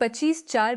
25.4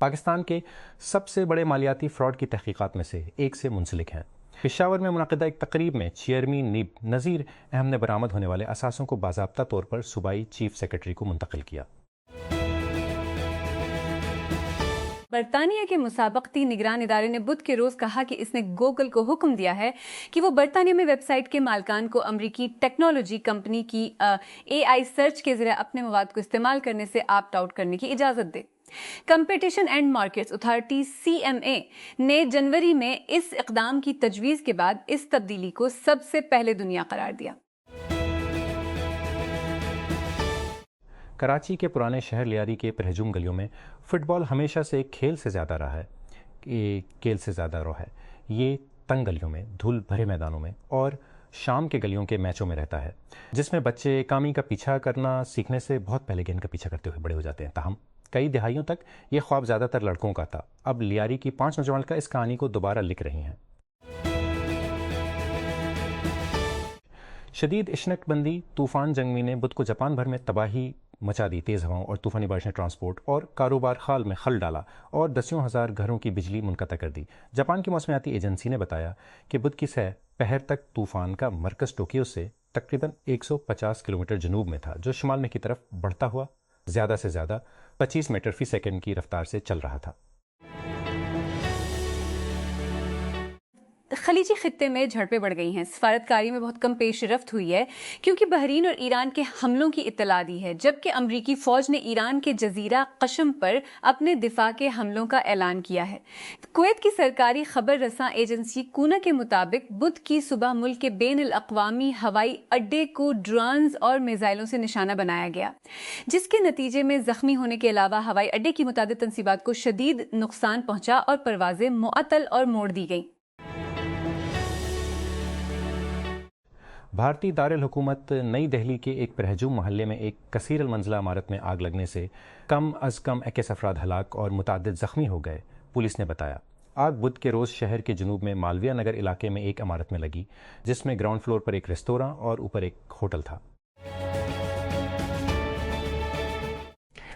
پاکستان کے سب سے بڑے مالیاتی فراڈ کی تحقیقات میں سے ایک سے منسلک ہیں۔ پشاور میں منعقدہ ایک تقریب میں چیئرمین نیب نذیر احمد نے برآمد ہونے والے اثاثوں کو باضابطہ طور پر صوبائی چیف سیکرٹری کو منتقل کیا۔ برطانیہ کے مسابقتی نگران ادارے نے بدھ کے روز کہا کہ اس نے گوگل کو حکم دیا ہے کہ وہ برطانیہ میں ویب سائٹ کے مالکان کو امریکی ٹیکنالوجی کمپنی کی AI سرچ کے ذریعے اپنے مواد کو استعمال کرنے سے آپٹ آؤٹ کرنے کی اجازت دے۔ Competition and markets authority CMA نے جنوری میں اس اقدام کی تجویز کے بعد اس تبدیلی کو سب سے پہلے دنیا قرار دیا۔ کراچی کے پرانے شہر لیاری کے پرہجوم گلیوں میں فٹ بال ہمیشہ سے ایک کھیل سے زیادہ رہا ہے۔ یہ تنگ گلیوں میں، دھول بھرے میدانوں میں اور شام کے گلیوں کے میچوں میں رہتا ہے، جس میں بچے کامی کا پیچھا کرنا سیکھنے سے بہت پہلے گیند کا پیچھا کرتے ہوئے بڑے ہو جاتے ہیں۔ تاہم کئی دہائیوں تک یہ خواب زیادہ تر لڑکوں کا تھا۔ اب لیاری کی 5 نوجوان کا اس کہانی کو دوبارہ لکھ رہی ہیں۔ شدید اشنکٹ بندی طوفان جنگمی نے بدھ کو جاپان بھر میں تباہی مچا دی۔ تیز ہواؤں اور طوفانی بارش نے ٹرانسپورٹ اور کاروبار خال میں خل ڈالا اور دسیوں ہزار گھروں کی بجلی منقطع کر دی۔ جاپان کی موسمیاتی ایجنسی نے بتایا کہ بدھ کی سہ پہر تک طوفان کا مرکز ٹوکیو سے تقریباً 150 کلومیٹر جنوب میں تھا، جو شمال میں کی طرف بڑھتا ہوا زیادہ سے زیادہ 25 میٹر فی سیکنڈ کی رفتار سے چل رہا تھا۔ خلیجی خطے میں جھڑپیں بڑھ گئی ہیں۔ سفارتکاری میں بہت کم پیش رفت ہوئی ہے کیونکہ بحرین اور ایران کے حملوں کی اطلاع دی ہے، جبکہ امریکی فوج نے ایران کے جزیرہ قشم پر اپنے دفاع کے حملوں کا اعلان کیا ہے۔ کویت کی سرکاری خبر رساں ایجنسی کونا کے مطابق بدھ کی صبح ملک کے بین الاقوامی ہوائی اڈے کو ڈرونز اور میزائلوں سے نشانہ بنایا گیا، جس کے نتیجے میں زخمی ہونے کے علاوہ ہوائی اڈے کی متعدد تنصیبات کو شدید نقصان پہنچا اور پروازیں معطل اور موڑ دی گئیں۔ بھارتی دارالحکومت نئی دہلی کے ایک پرہجوم محلے میں ایک کثیر المنزلہ عمارت میں آگ لگنے سے کم از کم 21 افراد ہلاک اور متعدد زخمی ہو گئے، پولیس نے بتایا۔ آگ بدھ کے روز شہر کے جنوب میں مالویہ نگر علاقے میں ایک عمارت میں لگی، جس میں گراؤنڈ فلور پر ایک ریستوراں اور اوپر ایک ہوٹل تھا۔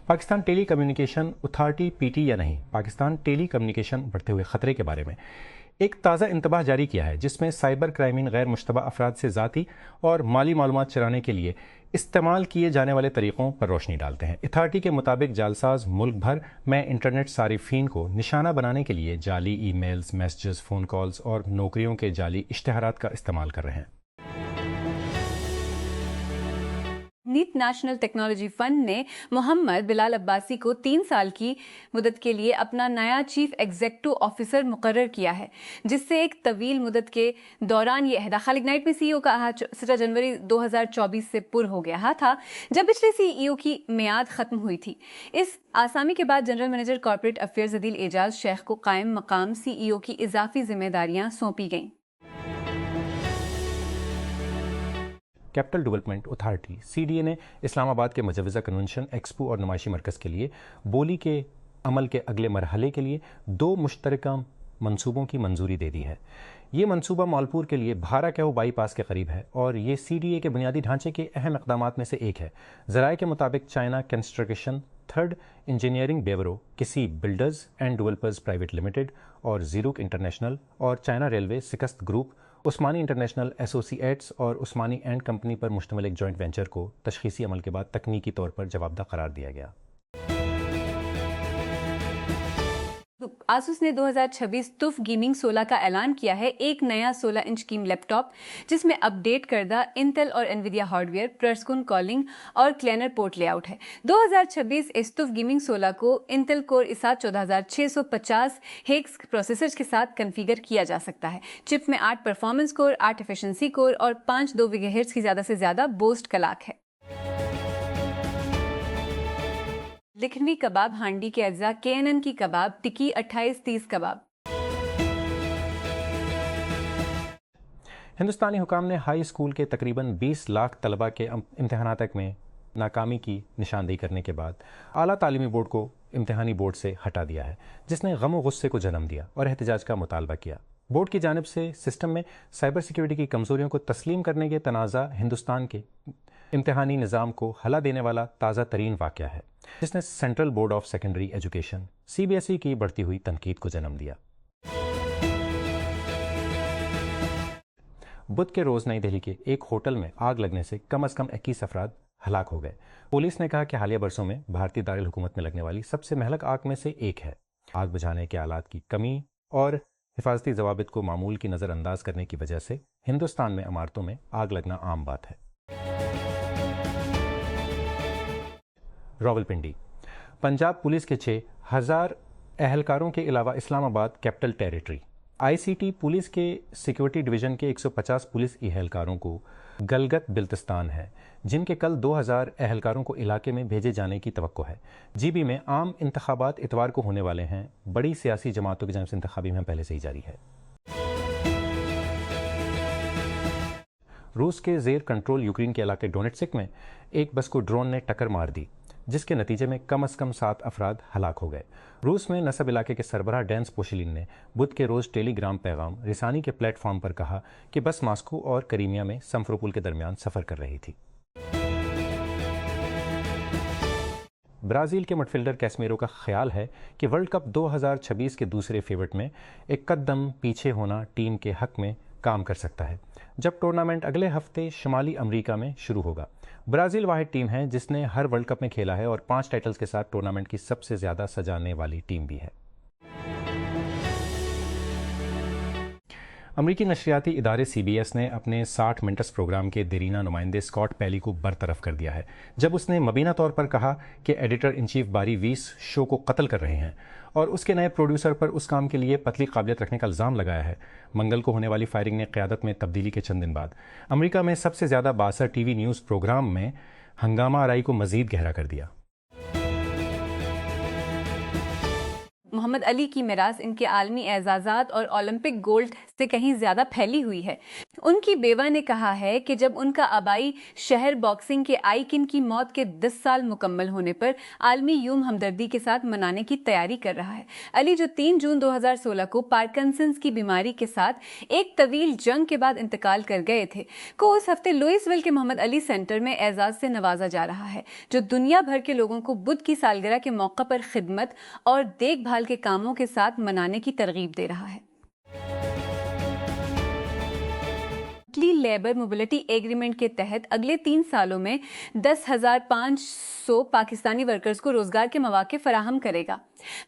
پاکستان ٹیلی کمیونیکیشن اتھارٹی PT یا نہیں، پاکستان ٹیلی کمیونیکیشن بڑھتے ہوئے خطرے کے بارے میں ایک تازہ انتباہ جاری کیا ہے، جس میں سائبر کرائمین غیر مشتبہ افراد سے ذاتی اور مالی معلومات چرانے کے لیے استعمال کیے جانے والے طریقوں پر روشنی ڈالتے ہیں۔ اتھارٹی کے مطابق جعلساز ملک بھر میں انٹرنیٹ صارفین کو نشانہ بنانے کے لیے جعلی e mails, messages, phone calls اور نوکریوں کے جعلی اشتہارات کا استعمال کر رہے ہیں۔ نیت نیشنل ٹیکنالوجی فنڈ نے محمد بلال عباسی کو 3 سال کی مدت کے لیے اپنا نیا چیف ایگزیکٹو آفیسر مقرر کیا ہے، جس سے ایک طویل مدت کے دوران یہ عہدہ خالق نائٹ میں CEO کا 17 جنوری 2024 سے پر ہو گیا تھا، جب پچھلے CEO کی میعاد ختم ہوئی تھی۔ اس آسامی کے بعد جنرل مینیجر کارپوریٹ افیئرز عدیل اعجاز شیخ کو قائم مقام CEO کی اضافی ذمہ داریاں سونپی گئیں۔ کیپٹل ڈیولپمنٹ اتھارٹی CDA نے اسلام آباد کے مجوزہ کنونشن، ایکسپو اور نمائشی مرکز کے لیے بولی کے عمل کے اگلے مرحلے کے لیے 2 مشترکہ منصوبوں کی منظوری دے دی ہے۔ یہ منصوبہ مالپور کے لیے بھارا کیو بائی پاس کے قریب ہے اور یہ CDA کے بنیادی ڈھانچے کے اہم اقدامات میں سے ایک ہے۔ ذرائع کے مطابق China construction, third engineering bureau, کسی builders and developers private limited اور زیروک انٹرنیشنل اور China railway sixth group, Usmani international associates اور عثمانی اینڈ کمپنی پر مشتمل ایک جوائنٹ وینچر کو تشخیصی عمل کے بعد تکنیکی طور پر جوابدہ قرار دیا گیا۔ آسوس نے 2026 TUF گیمنگ 16 کا اعلان کیا ہے، ایک نیا 16 انچ کی لیپ ٹاپ جس میں اپ ڈیٹ کردہ انٹل اور انویڈیا ہارڈ ویئر، پرسکون کالنگ اور کلینر پورٹ لے آؤٹ ہے۔ 2026 اس TUF گیمنگ 16 کو انٹل کور i7 14650 ہیکس پروسیسر کے ساتھ کنفیگر کیا جا سکتا ہے۔ چپ میں 8 پرفارمنس کور، 8 ایفیشنسی کور اور 5.2 GHz کی زیادہ سے زیادہ بوسٹ کلاک ہے۔ لکھنوی کباب ہانڈی کے اجزاء KNN کی کباب ٹکی 2830 کباب۔ ہندوستانی حکام نے ہائی اسکول کے تقریباً 20 لاکھ طلبہ کے امتحانات میں ناکامی کی نشاندہی کرنے کے بعد اعلیٰ تعلیمی بورڈ کو امتحانی بورڈ سے ہٹا دیا ہے، جس نے غم و غصے کو جنم دیا اور احتجاج کا مطالبہ کیا۔ بورڈ کی جانب سے سسٹم میں سائبر سیکیورٹی کی کمزوریوں کو تسلیم کرنے کے تنازع امتحانی نظام کو ہلا دینے والا تازہ ترین واقعہ ہے جس نے central board of secondary education CBSE کی بڑھتی ہوئی تنقید کو جنم دیا۔ بدھ کے روز نئی دہلی کے ایک ہوٹل میں آگ لگنے سے کم از کم 21 افراد ہلاک ہو گئے۔ پولیس نے کہا کہ حالیہ برسوں میں بھارتی دارالحکومت میں لگنے والی سب سے مہلک آگ میں سے ایک ہے۔ آگ بجھانے کے آلات کی کمی اور حفاظتی ضوابط کو معمول کی نظر انداز کرنے کی وجہ سے ہندوستان میں عمارتوں میں آگ لگنا عام بات ہے۔ راولپنڈی، پنجاب پولیس کے 6,000 اہلکاروں کے علاوہ اسلام آباد کیپٹل ٹیریٹری ICT پولیس کے سیکیورٹی ڈویژن کے 150 پولیس اہلکاروں کو گلگت بلتستان ہے، جن کے کل 2,000 اہلکاروں کو علاقے میں بھیجے جانے کی توقع ہے۔ GB میں عام انتخابات اتوار کو ہونے والے ہیں۔ بڑی سیاسی جماعتوں کی جانب سے انتخابی مہم پہلے سے ہی جاری ہے۔ روس کے زیر کنٹرول یوکرین کے علاقے ڈونیٹسک میں ایک بس کو ڈرون نے ٹکر مار دی، جس کے نتیجے میں کم از کم 7 افراد ہلاک ہو گئے۔ روس میں نصب علاقے کے سربراہ ڈینس پوشیلین نے بدھ کے روز ٹیلی گرام پیغام رسانی کے پلیٹ فارم پر کہا کہ بس ماسکو اور کریمیا میں سمفروپول کے درمیان سفر کر رہی تھی۔ برازیل کے مڈفیلڈر کیسمیرو کا خیال ہے کہ ورلڈ کپ 2026 کے دوسرے فیورٹ میں ایک قدم پیچھے ہونا ٹیم کے حق میں کام کر سکتا ہے جب ٹورنامنٹ اگلے ہفتے شمالی امریکہ میں شروع ہوگا۔ برازیل واحد ٹیم ہے جس نے ہر ورلڈ کپ میں کھیلا ہے اور 5 ٹائٹلز کے ساتھ ٹورنامنٹ کی سب سے زیادہ سجانے والی ٹیم بھی ہے۔ امریکی نشریاتی ادارے CBS نے اپنے 60 منٹس پروگرام کے دیرینہ نمائندے اسکاٹ پیلی کو برطرف کر دیا ہے جب اس نے مبینہ طور پر کہا کہ ایڈیٹر ان چیف باری ویس شو کو قتل کر رہے ہیں اور اس کے نئے پروڈیوسر پر اس کام کے لیے پتلی قابلیت رکھنے کا الزام لگایا ہے۔ منگل کو ہونے والی فائرنگ نے قیادت میں تبدیلی کے چند دن بعد امریکہ میں سب سے زیادہ بااثر TV نیوز پروگرام میں ہنگامہ آرائی کو مزید گہرا کر دیا۔ محمد علی کی میراث ان کے عالمی اعزازات اور اولمپک گولڈ سے کہیں زیادہ پھیلی ہوئی ہے۔ ان کی بیوہ نے کہا ہے کہ جب ان کا آبائی شہر باکسنگ کے آئیکن کی موت کے 10 سال مکمل ہونے پر عالمی یوم ہمدردی کے ساتھ منانے کی تیاری کر رہا ہے۔ علی جو 3 جون 2016 کو پارکنسنز کی بیماری کے ساتھ ایک طویل جنگ کے بعد انتقال کر گئے تھے، کو اس ہفتے لوئس ویل کے محمد علی سینٹر میں اعزاز سے نوازا جا رہا ہے، جو دنیا بھر کے لوگوں کو بدھ کی سالگرہ کے موقع پر خدمت اور دیکھ بھال کے کاموں کے ساتھ منانے کی ترغیب دے رہا ہے۔ لیبر موبلٹی ایگریمنٹ کے تحت اگلے 3 سالوں میں 10,500 پاکستانی ورکرز کو روزگار کے مواقع فراہم کرے گا۔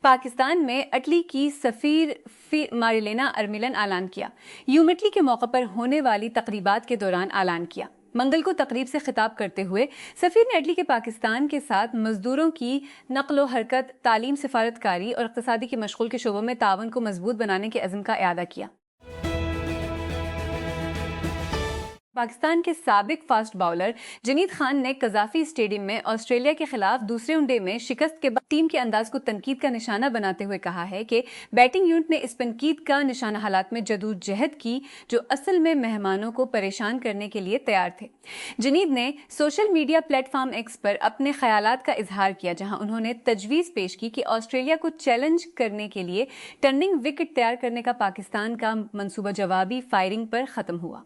پاکستان میں اٹلی کی سفیر ماریلینا ارمیلن اعلان کیا، یوم اٹلی کے موقع پر ہونے والی تقریبات کے دوران اعلان کیا۔ منگل کو تقریب سے خطاب کرتے ہوئے سفیر نے اٹلی کے پاکستان کے ساتھ مزدوروں کی نقل و حرکت، تعلیم، سفارتکاری اور اقتصادی کی مشغول کے شعبوں میں تعاون کو مضبوط بنانے کے عزم کا اعادہ کیا۔ پاکستان کے سابق فاسٹ باؤلر جنید خان نے قذافی اسٹیڈیم میں آسٹریلیا کے خلاف دوسرے ون ڈے میں شکست کے بعد ٹیم کے انداز کو تنقید کا نشانہ بناتے ہوئے کہا ہے کہ بیٹنگ یونٹ نے اس تنقید کا نشانہ حالات میں جدوجہد کی جو اصل میں مہمانوں کو پریشان کرنے کے لیے تیار تھے۔ جنید نے social media platform X پر اپنے خیالات کا اظہار کیا، جہاں انہوں نے تجویز پیش کی کہ آسٹریلیا کو چیلنج کرنے کے لیے ٹرننگ وکٹ تیار کرنے کا پاکستان کا منصوبہ جوابی فائرنگ پر ختم ہوا۔